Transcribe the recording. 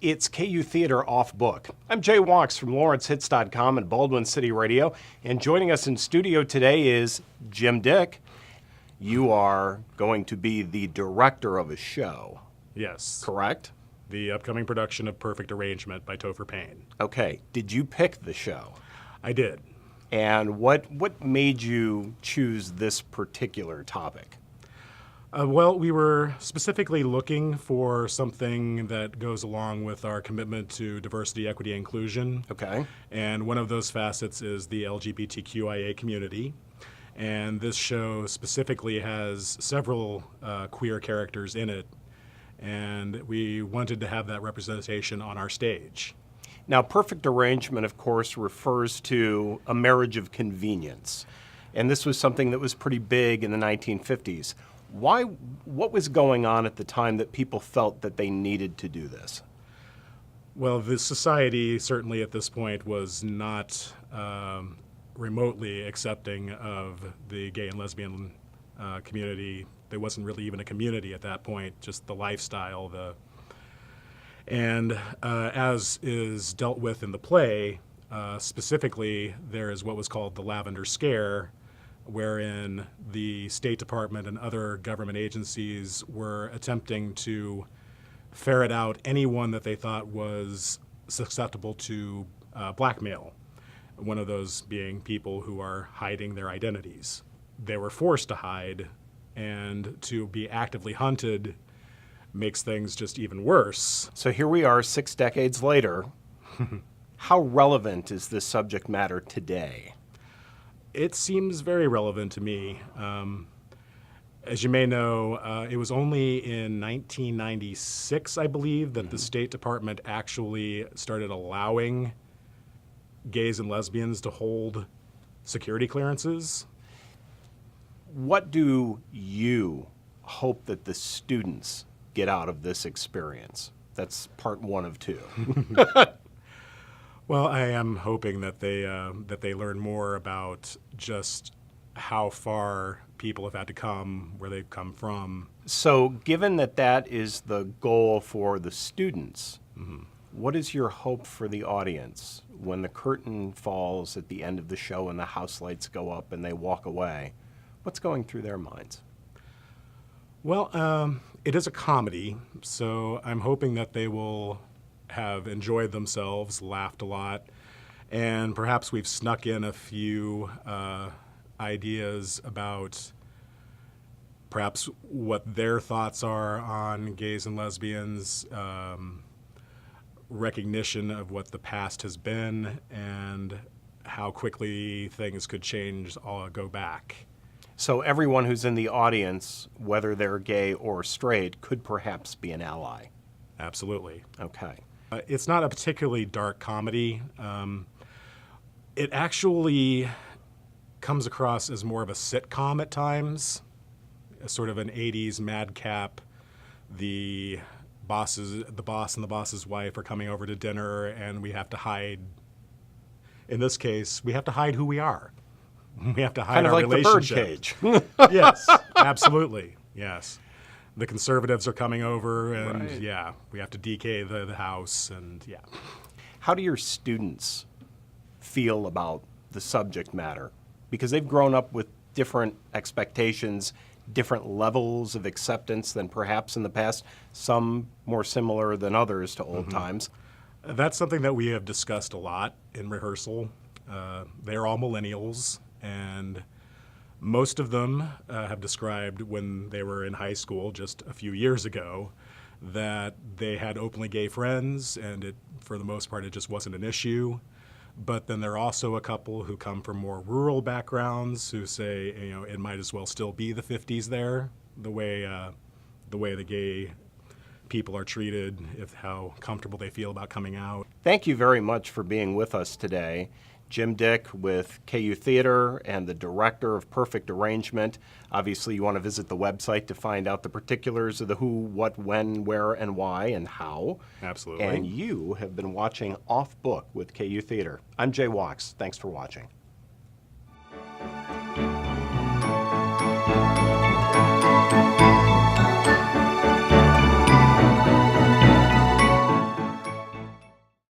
It's KU Theater Off Book. I'm Jay Wachs from LawrenceHits.com and Baldwin City Radio, and joining us in studio today is Jim Dick. You are going to be the director of a show. Yes. Correct? The upcoming production of Perfect Arrangement by Topher Payne. Okay. Did you pick the show? I did. And what made you choose this particular topic? Well, we were specifically looking for something that goes along with our commitment to diversity, equity, and inclusion. Okay. And one of those facets is the LGBTQIA community. And this show specifically has several queer characters in it. And we wanted to have that representation on our stage. Now, perfect arrangement, of course, refers to a marriage of convenience. And this was something that was pretty big in the 1950s. What was going on at the time that people felt that they needed to do this? Well, the society certainly at this point was not remotely accepting of the gay and lesbian community. There wasn't really even a community at that point, just the lifestyle. And as is dealt with in the play, specifically there is what was called the Lavender Scare, wherein the State Department and other government agencies were attempting to ferret out anyone that they thought was susceptible to blackmail, one of those being people who are hiding their identities. They were forced to hide, and to be actively hunted makes things just even worse. So here we are 6 decades later. How relevant is this subject matter today? It seems very relevant to me. As you may know, it was only in 1996, I believe, that the State Department actually started allowing gays and lesbians to hold security clearances. What do you hope that the students get out of this experience? That's part 1 of 2. Well, I am hoping that they learn more about just how far people have had to come, where they've come from. So given that that is the goal for the students, what is your hope for the audience when the curtain falls at the end of the show and the house lights go up and they walk away? What's going through their minds? Well, it is a comedy, so I'm hoping that they will have enjoyed themselves, laughed a lot, and perhaps we've snuck in a few ideas about perhaps what their thoughts are on gays and lesbians, recognition of what the past has been, and how quickly things could change or go back. So everyone who's in the audience, whether they're gay or straight, could perhaps be an ally. Absolutely. Okay. It's not a particularly dark comedy. It actually comes across as more of a sitcom at times, sort of an 80s madcap. The boss and the boss's wife are coming over to dinner, and we have to hide. In this case, we have to hide who we are. We have to hide kind of our like relationship. The birdcage. Yes, absolutely. Yes. The conservatives are coming over, and Right. yeah, we have to DK the house, and yeah. How do your students feel about the subject matter? Because they've grown up with different expectations, different levels of acceptance than perhaps in the past, some more similar than others to old times. That's something that we have discussed a lot in rehearsal. They're all millennials, and most of them have described when they were in high school just a few years ago that they had openly gay friends, and for the most part, it just wasn't an issue. But then there are also a couple who come from more rural backgrounds who say, it might as well still be the 50s there, the way the gay people are treated, how comfortable they feel about coming out. Thank you very much for being with us today. Jim Dick with KU Theater and the director of Perfect Arrangement. Obviously, you want to visit the website to find out the particulars of the who, what, when, where, and why, and how. Absolutely. And you have been watching Off Book with KU Theater. I'm Jay Wachs. Thanks for watching.